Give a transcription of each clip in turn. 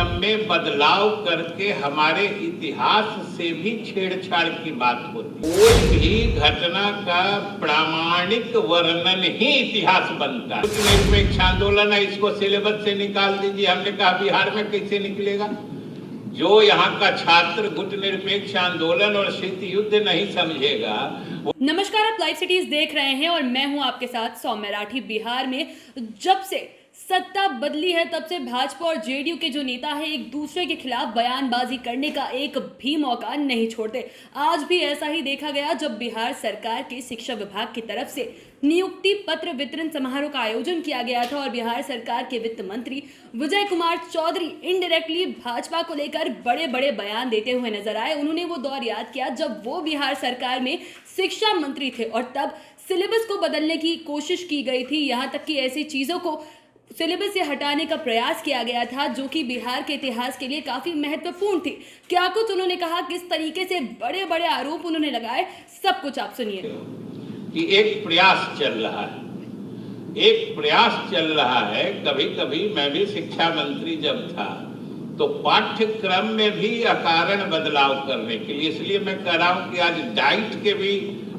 पाठ्यक्रम में बदलाव करके हमारे इतिहास से भी छेड़छाड़ की बात होती है। कोई भी घटना का प्रामाणिक वर्णन ही इतिहास बनता है। निरपेक्ष आंदोलन है, इसको सिलेबस से निकाल दीजिए। हमने कहा बिहार में कैसे निकलेगा? जो यहाँ का छात्र गुट निरपेक्ष आंदोलन और शीत युद्ध नहीं समझेगा। नमस्कार, आप लाइव सिटीज देख रहे हैं और मैं हूं आपके साथ सौम्या राठी। बिहार में जब से सत्ता बदली है तब से भाजपा और जेडीयू के जो नेता हैं एक दूसरे के खिलाफ बयानबाजी करने का एक भी मौका नहीं छोड़ते। आज भी ऐसा ही देखा गया जब बिहार सरकार के शिक्षा विभाग की तरफ से नियुक्ति पत्र वितरण समारोह का आयोजन किया गया था और बिहार सरकार के वित्त मंत्री विजय कुमार चौधरी इनडायरेक्टली भाजपा को लेकर बड़े बड़े बयान देते हुए नजर आए। उन्होंने वो दौर याद किया जब वो बिहार सरकार में शिक्षा मंत्री थे और तब सिलेबस को बदलने की कोशिश की गई थी। यहाँ तक कि ऐसी चीजों को सिलेबस से हटाने का प्रयास किया गया था जो कि बिहार के इतिहास के लिए काफी महत्वपूर्ण थी। क्या कुछ उन्होंने कहा, किस तरीके से बड़े बड़े आरोप उन्होंने लगाए, सब कुछ आप सुनिए। कि एक प्रयास चल रहा है, एक प्रयास चल रहा है। कभी कभी मैं भी शिक्षा मंत्री जब था तो पाठ्यक्रम में भी अकारण बदलाव करने के लिए, इसलिए मैं कह रहा हूं कि आज डाइट के भी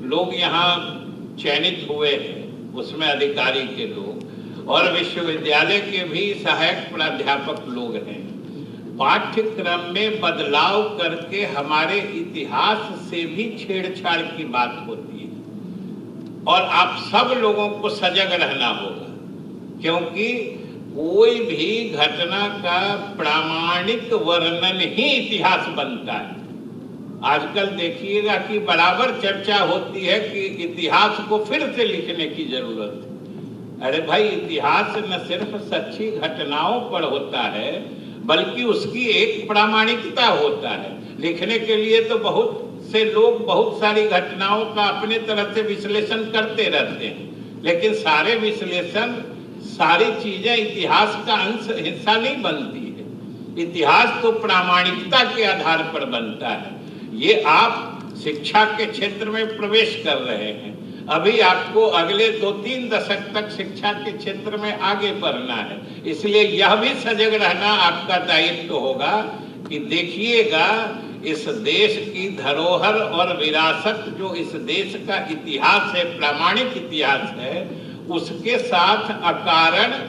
लोग यहाँ चयनित हुए हैं, उसमें अधिकारी के लोग और विश्वविद्यालय के भी सहायक प्राध्यापक लोग हैं। पाठ्यक्रम में बदलाव करके हमारे इतिहास से भी छेड़छाड़ की बात होती है और आप सब लोगों को सजग रहना होगा, क्योंकि कोई भी घटना का प्रामाणिक वर्णन ही इतिहास बनता है। आजकल देखिएगा कि बराबर चर्चा होती है कि इतिहास को फिर से लिखने की जरूरत है। अरे भाई, इतिहास न सिर्फ सच्ची घटनाओं पर होता है बल्कि उसकी एक प्रामाणिकता होता है। लिखने के लिए तो बहुत से लोग बहुत सारी घटनाओं का अपने तरफ से विश्लेषण करते रहते हैं, लेकिन सारे विश्लेषण, सारी चीजें इतिहास का अंश हिस्सा नहीं बनती है। इतिहास तो प्रामाणिकता के आधार पर बनता है। ये आप शिक्षा के क्षेत्र में प्रवेश कर रहे हैं, अभी आपको अगले 2-3 दशक तक शिक्षा के क्षेत्र में आगे बढ़ना है, इसलिए यह भी सजग रहना आपका दायित्व होगा कि देखिएगा इस देश की धरोहर और विरासत, जो इस देश का इतिहास है, प्रामाणिक इतिहास है, उसके साथ अकारण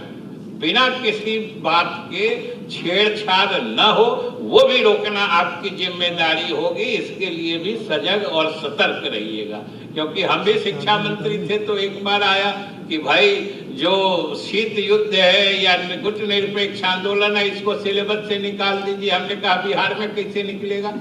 बिना किसी बात के छेड़छाड़ न हो, वो भी रोकना आपकी जिम्मेदारी होगी। इसके लिए भी सजग और सतर्क रहिएगा, क्योंकि हम भी शिक्षा मंत्री थे तो एक बार आया कि भाई जो शीत युद्ध है या गुट निरपेक्ष आंदोलन है, इसको सिलेबस से निकाल दीजिए। हमने कहा बिहार में कैसे निकलेगा?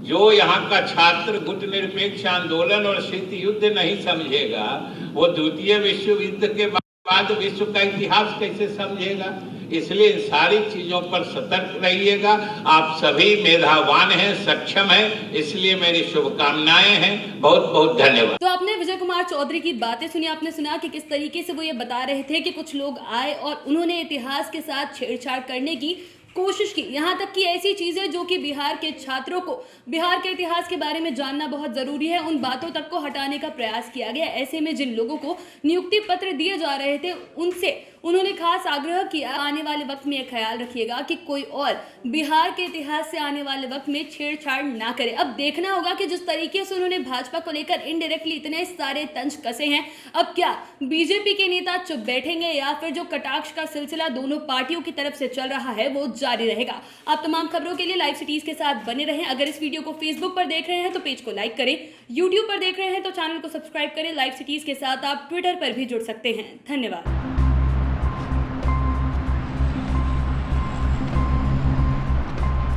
जो यहाँ का छात्र गुट निरपेक्ष आंदोलन और शीत युद्ध नहीं समझेगा, वो द्वितीय विश्व युद्ध के बाद विश्व का इतिहास कैसे समझेगा? इसलिए इन सारी चीजों पर सतर्क रहिएगा। आप सभी मेधावान हैं, सक्षम हैं, इसलिए मेरी शुभकामनाएं हैं। बहुत बहुत धन्यवाद। तो आपने विजय कुमार चौधरी की बातें सुनी, आपने सुना कि किस तरीके से वो ये बता रहे थे कि कुछ लोग आए और उन्होंने इतिहास के साथ छेड़छाड़ करने की कोशिश की। यहाँ तक कि ऐसी चीजें जो कि बिहार के छात्रों को बिहार के इतिहास के बारे में जानना बहुत जरूरी है, उन बातों तक को हटाने का प्रयास किया गया। ऐसे में जिन लोगों को नियुक्ति पत्र दिए जा रहे थे उनसे उन्होंने खास आग्रह किया, आने वाले वक्त में ख्याल रखिएगा कि कोई और बिहार के इतिहास से आने वाले वक्त में छेड़छाड़ ना करे। अब देखना होगा कि जिस तरीके से उन्होंने भाजपा को लेकर इनडायरेक्टली इतने सारे तंज कसे हैं, अब क्या बीजेपी के नेता चुप बैठेंगे या फिर जो कटाक्ष का सिलसिला दोनों पार्टियों की तरफ से चल रहा है वो जारी रहेगा? आप तमाम खबरों के लिए लाइव सिटीज के साथ बने रहें। अगर इस वीडियो को फेसबुक पर देख रहे हैं तो पेज को लाइक करें, यूट्यूब पर देख रहे हैं तो चैनल को सब्सक्राइब करें। लाइव सिटीज के साथ आप ट्विटर पर भी जुड़ सकते हैं। धन्यवाद।